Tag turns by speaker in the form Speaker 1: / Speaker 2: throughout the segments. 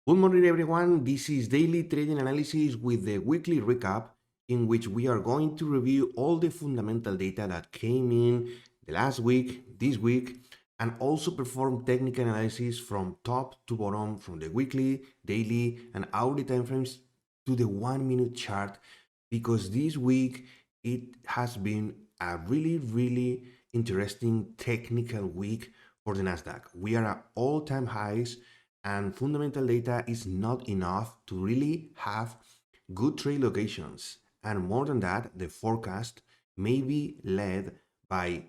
Speaker 1: Good morning, everyone. This is Daily Trading Analysis with the weekly recap, in which we are going to review all the fundamental data that came in the last week, this week, and also perform technical analysis from top to bottom, from the weekly, daily, and hourly timeframes to the 1 minute chart, because this week it has been a really interesting technical week for the Nasdaq. We are at all-time highs, and fundamental data is not enough to really have good trade locations. And more than that, the forecast may be led by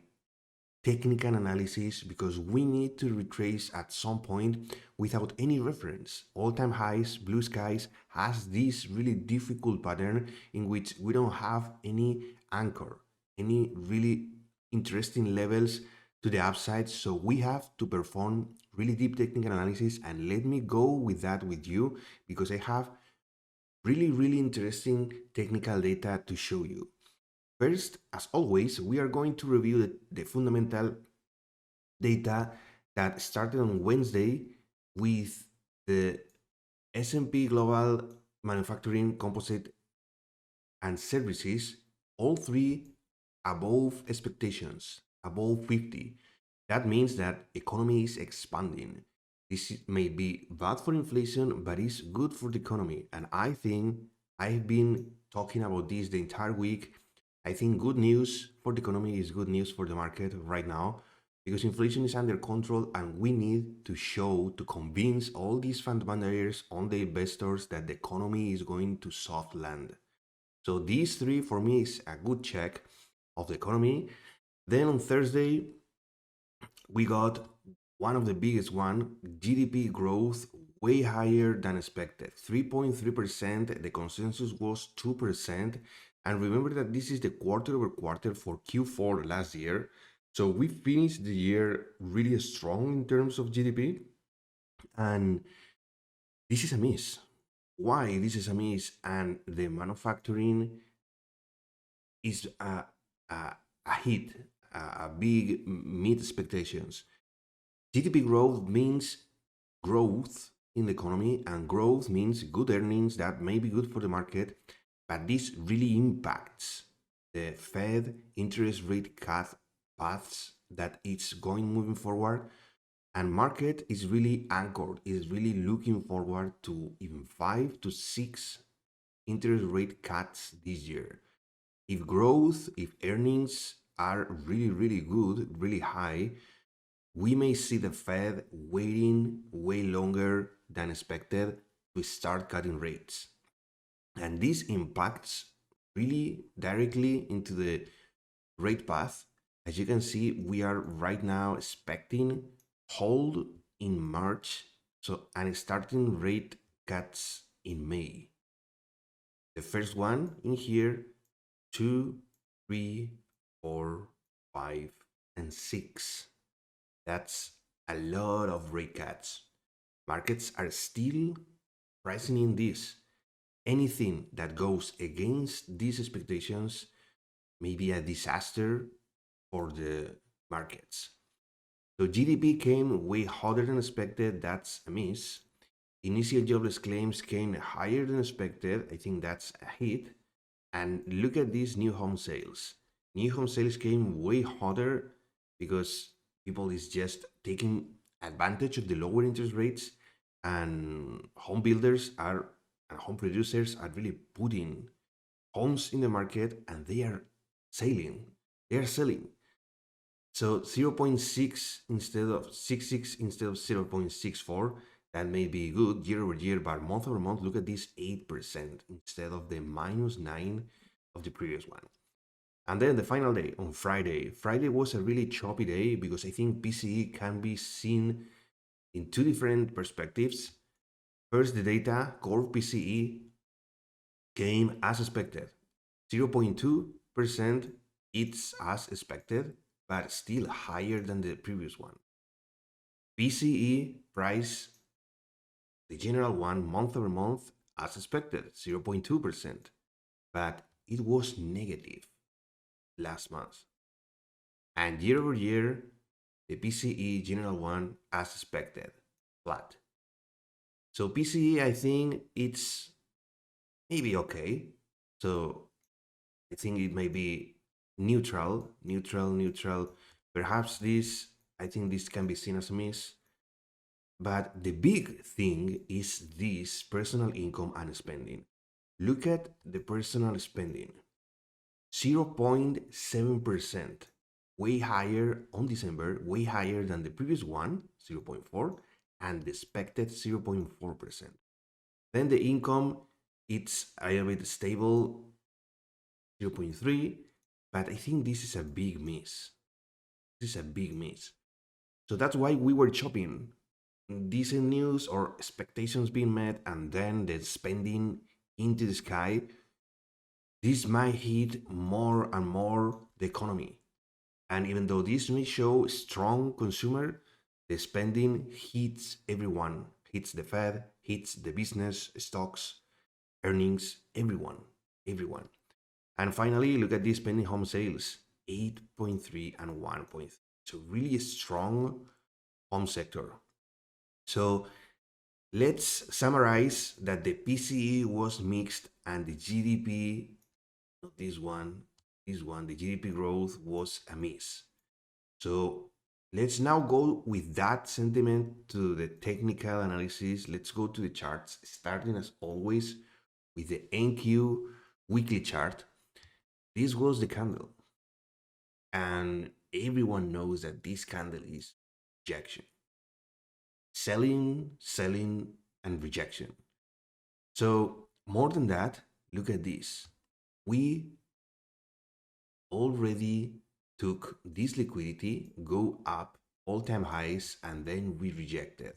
Speaker 1: technical analysis, because we need to retrace at some point without any reference. All-time highs, blue skies has this really difficult pattern in which we don't have any anchor, any really interesting levels to the upside. So we have to perform really deep technical analysis, and let me go with that with you, because I have really interesting technical data to show you. First, as always, we are going to review the fundamental data that started on Wednesday with the S&P Global Manufacturing Composite and Services, all three above expectations, above 50. That means that economy is expanding. This may be bad for inflation, but it's good for the economy. And I think I've been talking about this the entire week. I think good news for the economy is good news for the market right now, because inflation is under control, and we need to show, to convince all these fund managers, all the investors, that the economy is going to soft land. So these three for me is a good check of the economy. Then on Thursday, we got one of the biggest one, GDP growth way higher than expected, 3.3%. The consensus was 2%. And remember that this is the quarter over quarter for Q4 last year. So we finished the year really strong in terms of GDP. And this is a miss. Why this is a miss? And the manufacturing is a hit, a big meet expectations. GDP growth means growth in the economy, and growth means good earnings that may be good for the market, but this really impacts the Fed interest rate cut paths that it's going moving forward. And market is really anchored, is really looking forward to even 5 to 6 interest rate cuts this year. If growth, if earnings are really good, really high, we may see the Fed waiting way longer than expected to start cutting rates. And this impacts really directly into the rate path. As you can see, we are right now expecting hold in March, and starting rate cuts in May. The first one in here, 2, 3, 4, 5, and 6. That's a lot of rate cuts. Markets are still pricing in this. Anything that goes against these expectations may be a disaster for the markets. So GDP came way hotter than expected. That's a miss. Initial jobless claims came higher than expected. I think that's a hit. And look at these new home sales. New home sales came way hotter because people is just taking advantage of the lower interest rates, and home builders are and home producers are really putting homes in the market, and they are selling. They are selling. So 0.6 instead of 66 instead of 0.64, that may be good year over year, but month over month, look at this 8% instead of the -9 of the previous one. And then the final day on Friday. Friday was a really choppy day, because I think PCE can be seen in two different perspectives. First, the data, core PCE, came as expected. 0.2%, it's as expected, but still higher than the previous one. PCE price, the general one, month over month, as expected, 0.2%, but it was negative last month. And year over year, the PCE general one, as expected, flat. So PCE, I think it's maybe okay. So I think it may be neutral. Perhaps this, I think this can be seen as a miss. But the big thing is this personal income and spending. Look at the personal spending, 0.7%, way higher on December, way higher than the previous one, 0.4, and the expected 0.4%. Then the income, it's a little bit stable, 0.3, but I think this is a big miss. This is a big miss. So that's why we were chopping decent news or expectations being met, and then the spending into the sky. This might hit more and more the economy. And even though this may show strong consumer, the spending hits everyone, hits the Fed, hits the business, stocks, earnings, everyone. And finally, look at this pending home sales, 8.3 and 1.3. So really strong home sector. So let's summarize that the PCE was mixed and the GDP, not this one, the GDP growth was a miss. So let's now go with that sentiment to the technical analysis. Let's go to the charts, starting as always with the NQ weekly chart. This was the candle, and everyone knows that this candle is rejection, selling, and rejection. So more than that, look at this. We already took this liquidity, go up all-time highs, and then we rejected.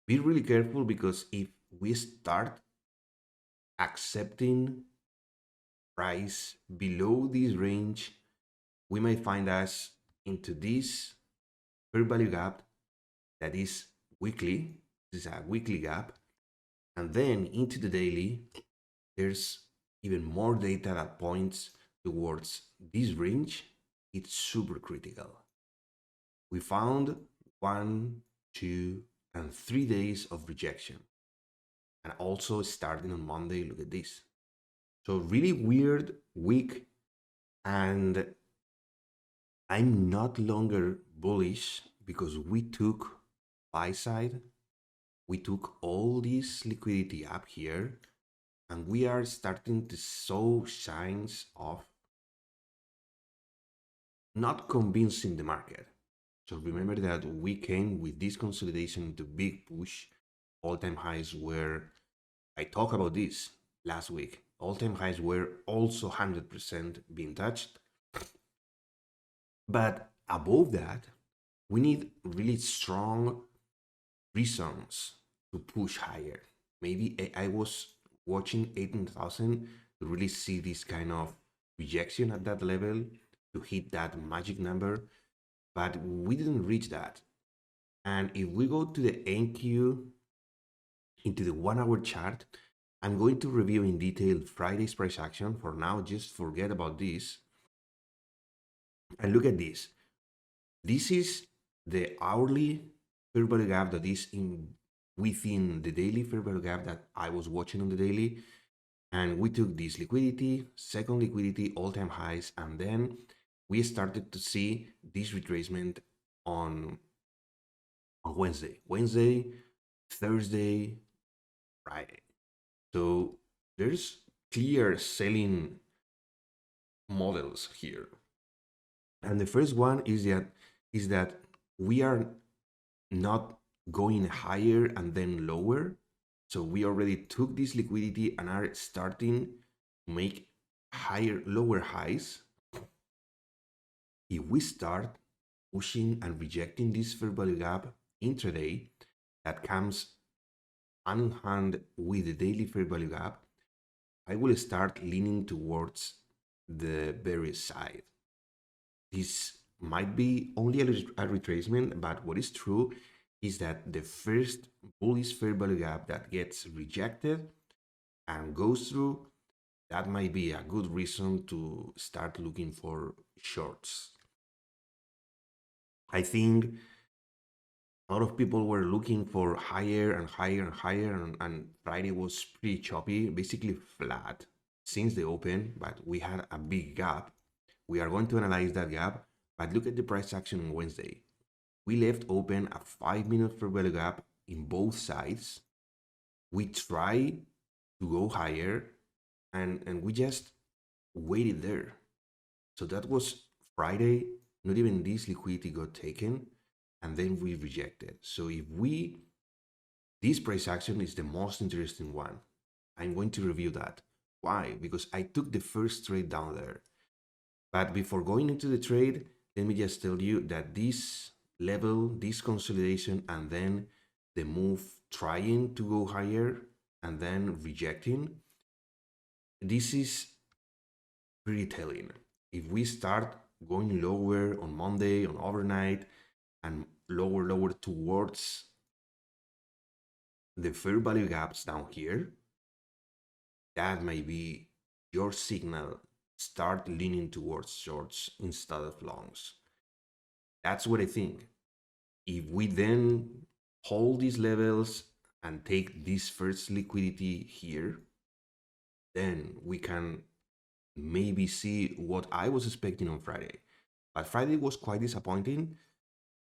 Speaker 1: Be really careful, because if we start accepting price below this range, we might find us into this fair value gap that is weekly. This is a weekly gap. And then into the daily, there's even more data that points towards this range. It's super critical. We found 1, 2, and 3 days of rejection. And also starting on Monday, look at this. So really weird week, and I'm not longer bullish because we took buy side. We took all this liquidity up here, and we are starting to show signs of not convincing the market. So remember that we came with this consolidation into big push, all-time highs where I talked about this last week. All-time highs were also 100% being touched. But above that, we need really strong reasons to push higher. Maybe I was watching 18,000 to really see this kind of rejection at that level, to hit that magic number, but we didn't reach that. And if we go to the NQ into the 1 hour chart, I'm going to review in detail Friday's price action. For now, just forget about this. And look at this. This is the hourly fair value gap that is within the daily fair value gap that I was watching on the daily. And we took this liquidity, second liquidity, all-time highs, and then we started to see this retracement on Wednesday, Thursday, Friday. So there's clear selling models here. And the first one is that we are not going higher and then lower. So we already took this liquidity and are starting to make lower highs. If we start pushing and rejecting this fair value gap intraday, that comes hand in hand with the daily fair value gap, I will start leaning towards the bearish side. This might be only a retracement, but what is true is that the first bullish fair value gap that gets rejected and goes through, that might be a good reason to start looking for shorts. I think A lot of people were looking for higher and higher and higher, and Friday was pretty choppy, basically flat since the open, but we had a big gap. We are going to analyze that gap, but look at the price action on Wednesday. We left open a 5-minute fair value gap in both sides. We tried to go higher, and we just waited there. So that was Friday. Not even this liquidity got taken, and then we rejected. So this price action is the most interesting one. I'm going to review that. Why? Because I took the first trade down there. But before going into the trade, let me just tell you that this level, this consolidation, and then the move trying to go higher and then rejecting, this is pretty telling. If we start going lower on Monday, on overnight, and lower towards the fair value gaps down here, that may be your signal. Start leaning towards shorts instead of longs. That's what I think. If we then hold these levels and take this first liquidity here, then we can maybe see what I was expecting on Friday. But Friday was quite disappointing,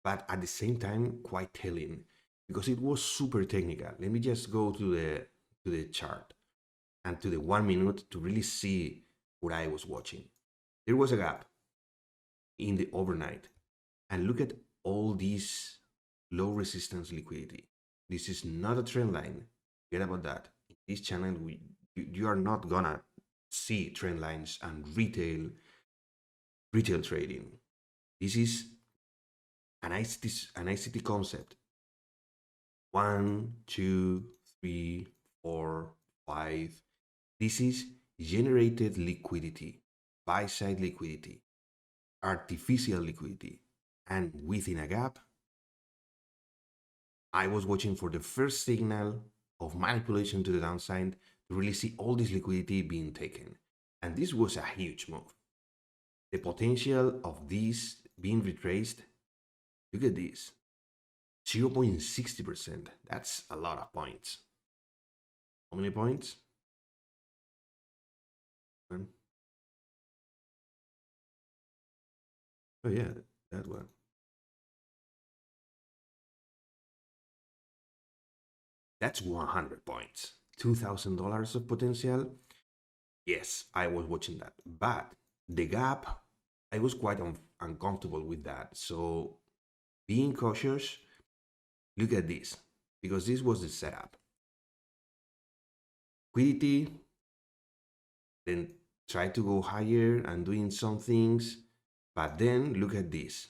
Speaker 1: but at the same time quite telling because it was super technical. Let me just go to the chart and to the 1 minute to really see what I was watching. There was a gap in the overnight, and look at all these low resistance liquidity. This is not a trend line. Forget about that. In this channel, you are not gonna see trend lines and retail trading. This is an ICT concept. 1, 2, 3, 4, 5. This is generated liquidity, buy side liquidity, artificial liquidity, and within a gap, I was watching for the first signal of manipulation to the downside to really see all this liquidity being taken. And this was a huge move. The potential of this being retraced, look at this, 0.60%. That's a lot of points. How many points? One. Oh yeah, that one. That's 100 points. $2,000 of potential. Yes, I was watching that. But the gap, I was quite uncomfortable with that. So being cautious, look at this, because this was the setup. Liquidity, then try to go higher and doing some things. But then look at this.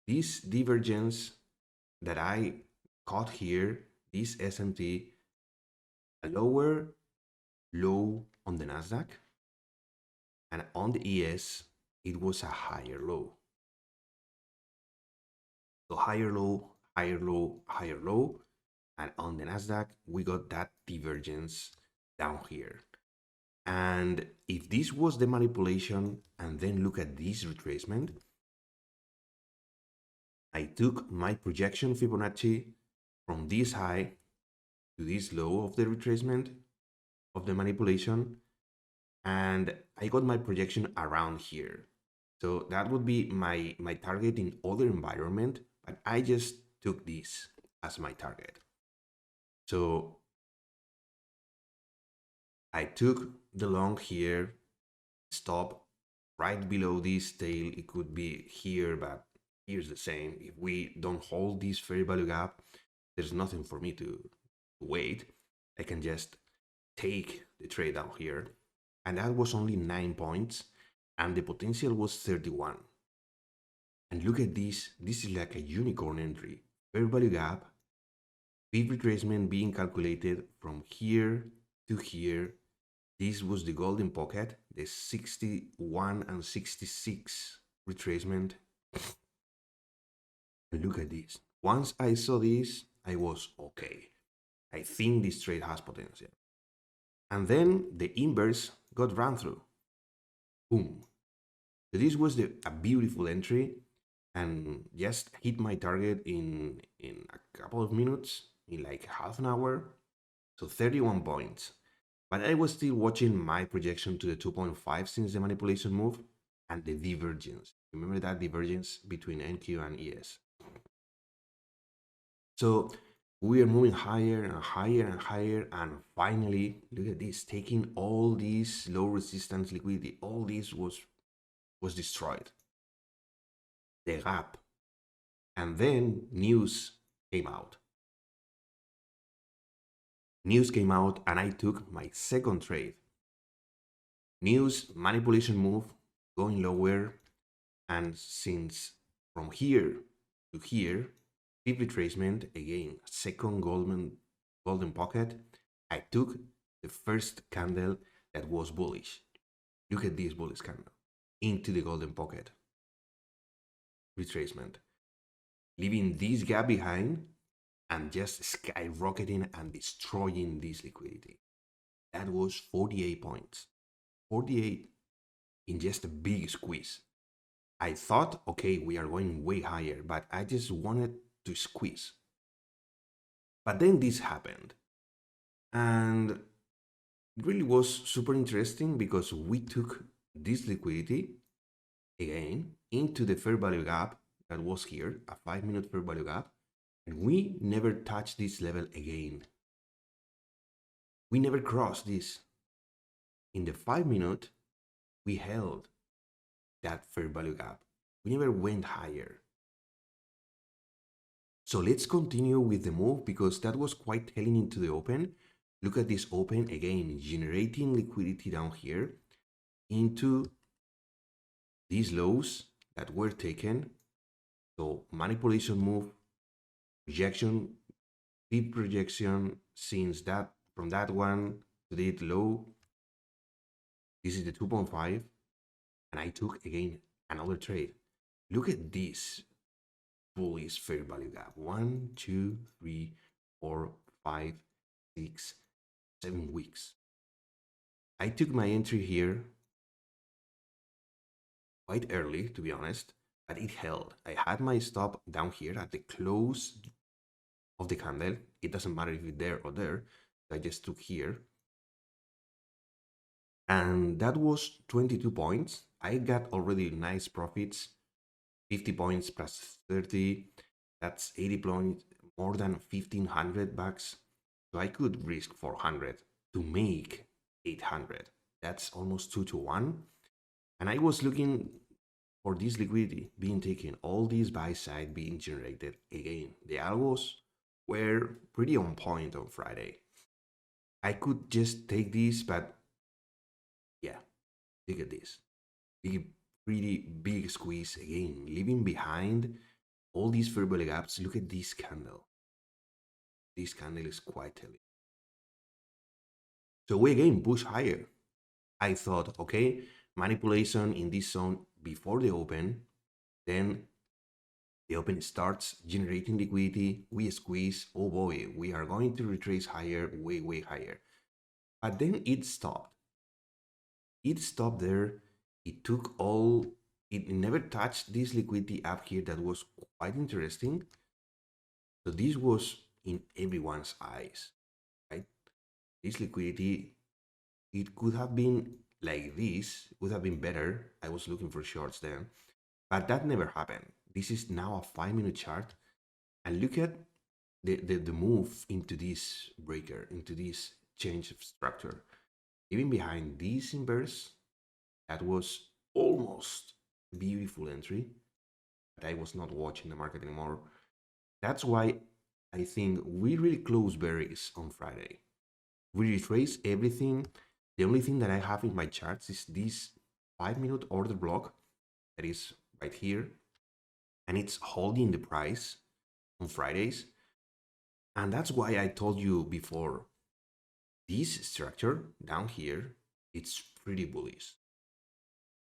Speaker 1: This divergence that I caught here, this SMT, a lower low on the Nasdaq, and on the ES, it was a higher low. So higher low, higher low, higher low, and on the Nasdaq, we got that divergence down here. And if this was the manipulation, and then look at this retracement, I took my projection Fibonacci from this high to this low of the retracement of the manipulation, and I got my projection around here. So that would be my target in other environment, but I just took this as my target. So I took the long here, stop right below this tail. It could be here, but here's the same. If we don't hold this fair value gap, there's nothing for me to wait. I can just take the trade down here. And that was only 9 points, and the potential was 31. And look at this. This is like a unicorn entry. Fair value gap, big retracement being calculated from here to here. This was the golden pocket, the 61 and 66 retracement. And look at this. Once I saw this, I was okay. I think this trade has potential. And then the inverse got run through. Boom. So this was a beautiful entry. and just hit my target in a couple of minutes, in like half an hour. So 31 points. But I was still watching my projection to the 2.5 since the manipulation move and the divergence. Remember that divergence between NQ and ES. So we are moving higher and higher and higher, and finally, look at this, taking all these low resistance liquidity, all this was destroyed. The gap. And then news came out. News came out and I took my second trade. News, manipulation move, going lower, and since from here to here, deep retracement, again, second golden pocket, I took the first candle that was bullish. Look at this bullish candle into the golden pocket. Retracement. Leaving this gap behind and just skyrocketing and destroying this liquidity. That was 48 points. 48 in just a big squeeze. I thought, okay, we are going way higher, but I just wanted to squeeze. But then this happened. And it really was super interesting because we took this liquidity again into the fair value gap that was here, a 5-minute fair value gap, and we never touched this level again. We never crossed this. In the 5-minute, we held that fair value gap. We never went higher. So let's continue with the move because that was quite telling into the open. Look at this open again, generating liquidity down here into these lows that were taken. So manipulation move, projection, big projection since that from that one to the low. This is the 2.5, and I took again another trade. Look at this bullish fair value gap. 1, 2, 3, 4, 5, 6, 7 weeks. I took my entry here quite early, to be honest, but it held. I had my stop down here at the close of the candle. It doesn't matter if it's there or there. I just took here. And that was 22 points. I got already nice profits. 50 points plus 30. That's 80 points, more than 1,500 bucks. So I could risk 400 to make 800. That's almost 2 to 1. And I was looking for this liquidity being taken, all this buy side being generated again. The algos were pretty on point on Friday. I could just take this, but yeah, look at this. Pretty big squeeze again, leaving behind all these fair value gaps. Look at this candle. This candle is quite telling. So we again push higher. I thought, okay, manipulation in this zone before the open, then the open starts generating liquidity, we squeeze, oh boy, we are going to retrace higher, way higher. But then it stopped. It stopped there. It took all, it never touched this liquidity up here that was quite interesting. So this was in everyone's eyes, right? This liquidity, it could have been like this, would have been better. I was looking for shorts then, but that never happened. This is now a 5-minute chart, and look at the move into this breaker, into this change of structure. Even behind this inverse, that was almost a beautiful entry, but I was not watching the market anymore. That's why I think we really close berries on Friday. We retrace everything. The only thing that I have in my charts is this 5-minute order block that is right here, and it's holding the price on Fridays. And that's why I told you before, this structure down here, it's pretty bullish.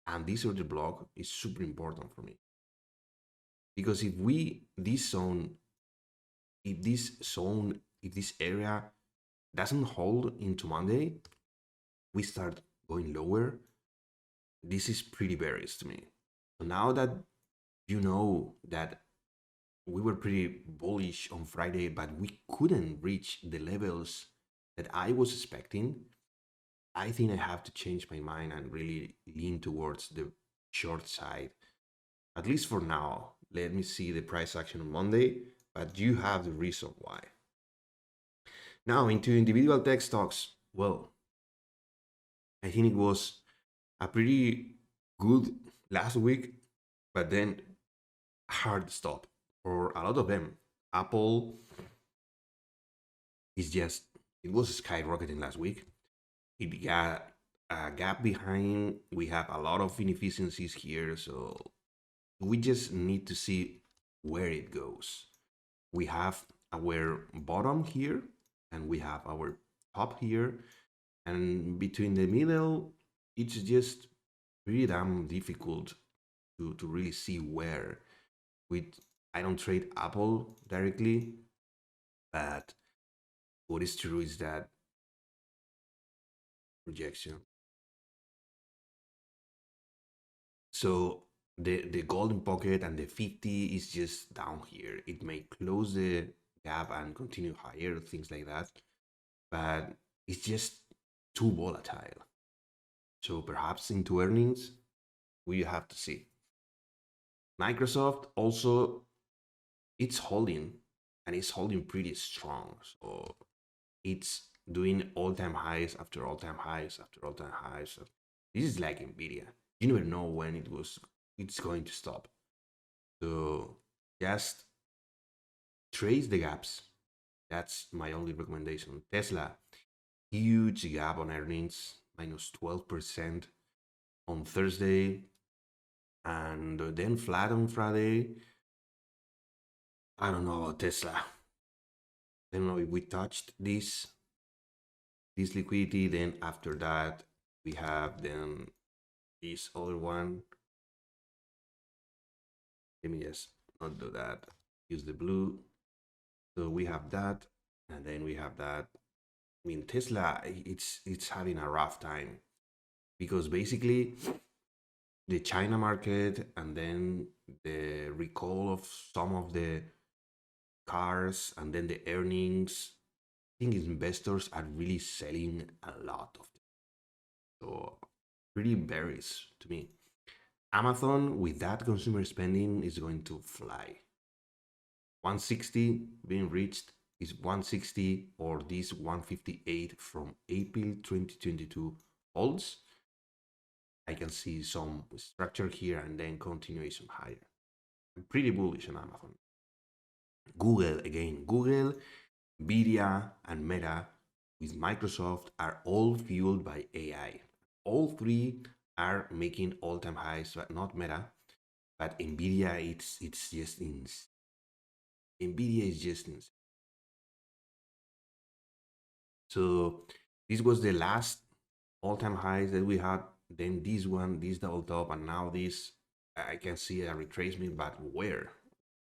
Speaker 1: And this order block is super important for me. Because if this area doesn't hold into Monday, we start going lower. This is pretty bearish to me. So now that You know that we were pretty bullish on Friday, but we couldn't reach the levels that I was expecting. I think I have to change my mind and really lean towards the short side, at least for now. Let me see the price action on Monday, but you have the reason why. Now, into individual tech stocks. Well, I think it was a pretty good last week, but then hard stop for a lot of them. Apple is just, it was skyrocketing last week. It got a gap behind. We have a lot of inefficiencies here, so we just need to see where it goes. We have our bottom here, and we have our top here, and between the middle, it's just pretty damn difficult to really see where. With I don't trade Apple directly, but what is true is that projection. So the golden pocket and the 50 is just down here. It may close the gap and continue higher, things like that, but it's just too volatile. So perhaps into earnings, we have to see. Microsoft also, it's holding, and it's holding pretty strong. So it's doing all-time highs after all-time highs after all-time highs. This is like Nvidia. You never know when it's going to stop. So just trace the gaps. That's my only recommendation. Tesla, huge gap on earnings, minus 12% on Thursday, and then flat on Friday. I don't know about Tesla. I don't know if we touched this liquidity. Then after that, we have then this other one. Let me just not do that. Use the blue. So we have that, and then we have that. I mean, Tesla, it's having a rough time because basically the China market and then the recall of some of the cars and then the earnings. I think investors are really selling a lot of them. So pretty bearish to me. Amazon with that consumer spending is going to fly. 160 being reached is 160 or this 158 from April 2022 holds. I can see some structure here and then continuation higher. I'm pretty bullish on Amazon. Google again. Google, Nvidia, and Meta with Microsoft are all fueled by AI. All three are making all-time highs, but not Meta. But Nvidia, it's just insane. Nvidia is just insane. So this was the last all-time highs that we had. Then this one, this double top, and now this. I can see a retracement, but where?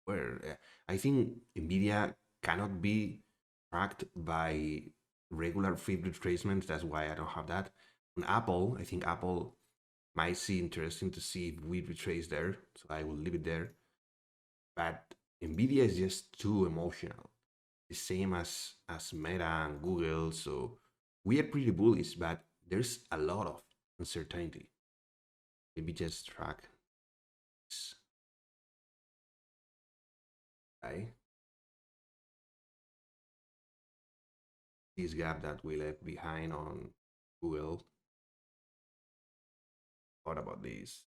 Speaker 1: Where? I think Nvidia cannot be tracked by regular feed retracements. That's why I don't have that. On Apple, I think Apple might see interesting to see if we retrace there. So I will leave it there. But Nvidia is just too emotional. The same as Meta and Google. So we are pretty bullish, but there's a lot of uncertainty. Maybe just track this guy. This gap that we left behind on Google. What about this?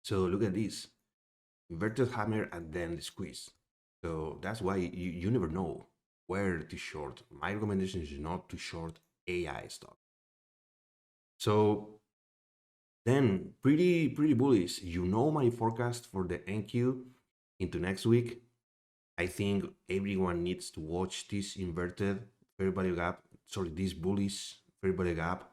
Speaker 1: So look at this. Inverted hammer and then the squeeze. So that's why you never know where to short. My recommendation is not to short AI stock. So then pretty bullish. You know my forecast for the NQ into next week. I think everyone needs to watch this inverted fair value gap. Sorry, this bullish fair value gap.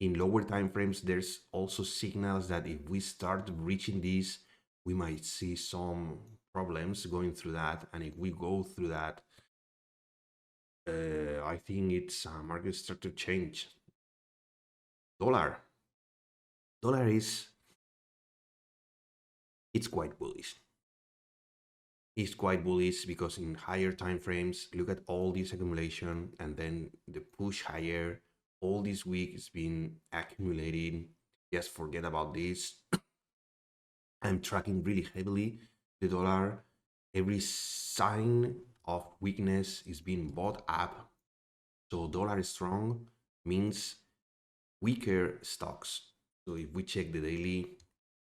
Speaker 1: In lower time frames, there's also signals that if we start reaching these, we might see some problems going through that. And if we go through that, I think it's a market structure change. Dollar is it's quite bullish. It's quite bullish because in higher time frames, look at all this accumulation and then the push higher. All this week it's been accumulating. Just forget about this. I'm tracking really heavily the dollar. Every sign of weakness is being bought up. So dollar is strong means weaker stocks. So if we check the daily,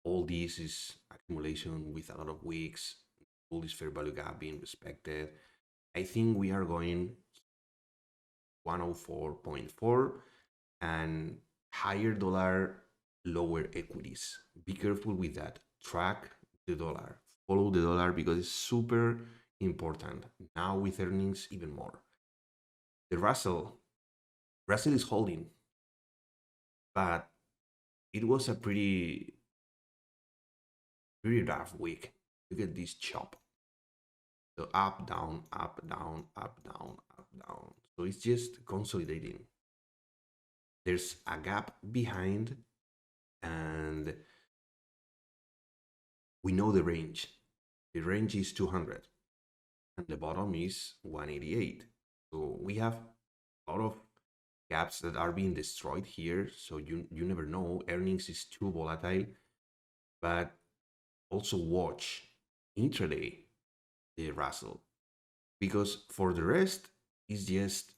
Speaker 1: all this is accumulation with a lot of weeks, all this fair value gap being respected. I think we are going 104.4 and higher dollar, lower equities. Be careful with that. Track the dollar, follow the dollar because it's super important. Now with earnings, even more. The Russell is holding, but it was a pretty rough week. Look at this chop. So up, down, up, down, up, down, up, down. So it's just consolidating. There's a gap behind, and we know the range. The range is 200, and the bottom is 188. So we have a lot of gaps that are being destroyed here. So you never know. Earnings is too volatile, but also watch intraday the Russell, because for the rest it's just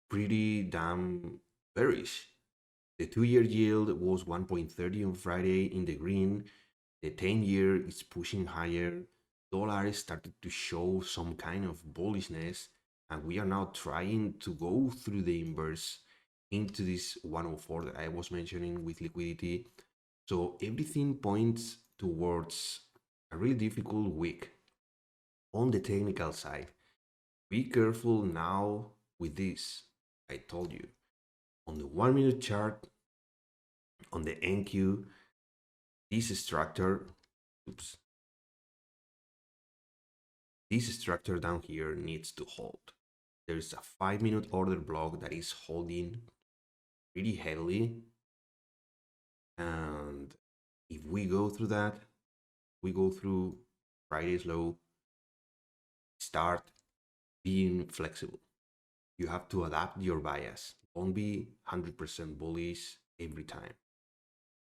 Speaker 1: pretty damn bearish. The 2-year yield was 1.30 on Friday in the green. The 10-year is pushing higher. Dollar started to show some kind of bullishness, and we are now trying to go through the inverse into this 104 that I was mentioning with liquidity. So everything points towards a really difficult week on the technical side. Be careful now with this. I told you, on the 1-minute chart, on the NQ, this structure, this structure down here needs to hold. There's a 5-minute order block that is holding pretty heavily, and if we go through that, we go through Friday's low, start being flexible. You have to adapt your bias. Don't be 100% bullish every time.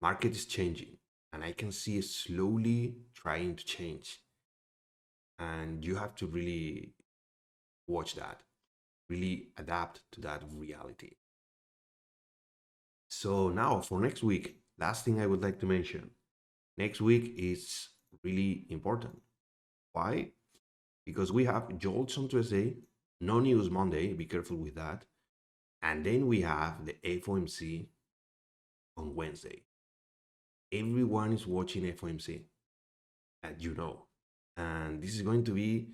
Speaker 1: Market is changing, and I can see it slowly trying to change. And you have to really watch that, really adapt to that reality. So now for next week, last thing I would like to mention. Next week is really important. Why? Because we have jolts on Tuesday, no news Monday, be careful with that. And then we have the FOMC on Wednesday. Everyone is watching FOMC, as you know. And this is going to be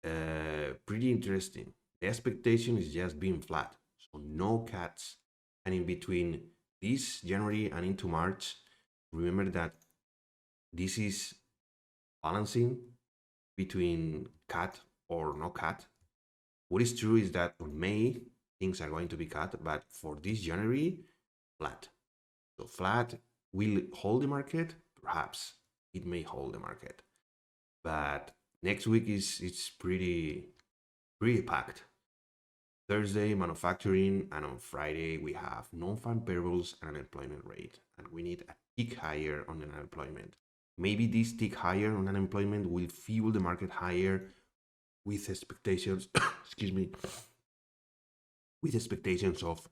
Speaker 1: pretty interesting. The expectation is just being flat, so no cuts. And in between this January and into March, remember that this is balancing between cut or no cut. What is true is that on May, things are going to be cut, but for this January, flat. So flat will hold the market, perhaps it may hold the market. But next week it's pretty packed. Thursday, manufacturing, and on Friday we have non-farm payrolls and unemployment rate, and we need a tick higher on the unemployment. Maybe this tick higher on unemployment will fuel the market higher with expectations, excuse me, with expectations of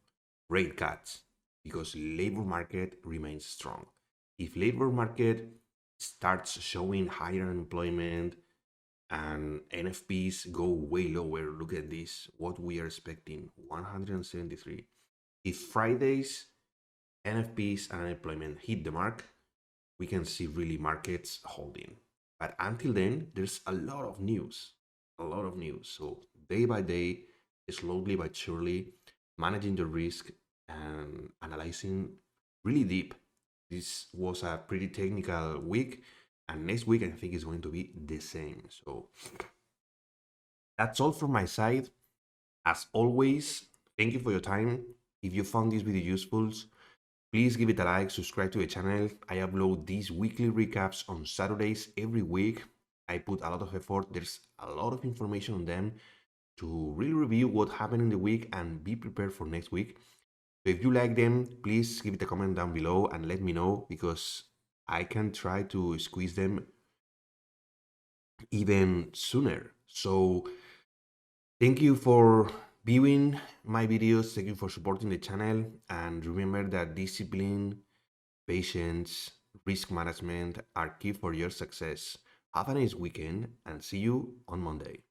Speaker 1: rate cuts, because labor market remains strong. If labor market starts showing higher unemployment and NFPs go way lower, look at this, what we are expecting, 173. If Friday's NFPs and unemployment hit the mark, we can see really markets holding. But until then, there's a lot of news. So day by day, slowly but surely, managing the risk and analyzing really deep. This was a pretty technical week, and next week I think is going to be the same. So that's all from my side. As always, thank you for your time. If you found this video useful, Please give it a like, subscribe to the channel. I upload these weekly recaps on Saturdays every week. I put a lot of effort. There's a lot of information on them to really review what happened in the week and be prepared for next week. So if you like them, please give it a comment down below and let me know, because I can try to squeeze them even sooner. So thank you for viewing my videos. Thank you for supporting the channel. And remember that discipline, patience, risk management are key for your success. Have a nice weekend and see you on Monday.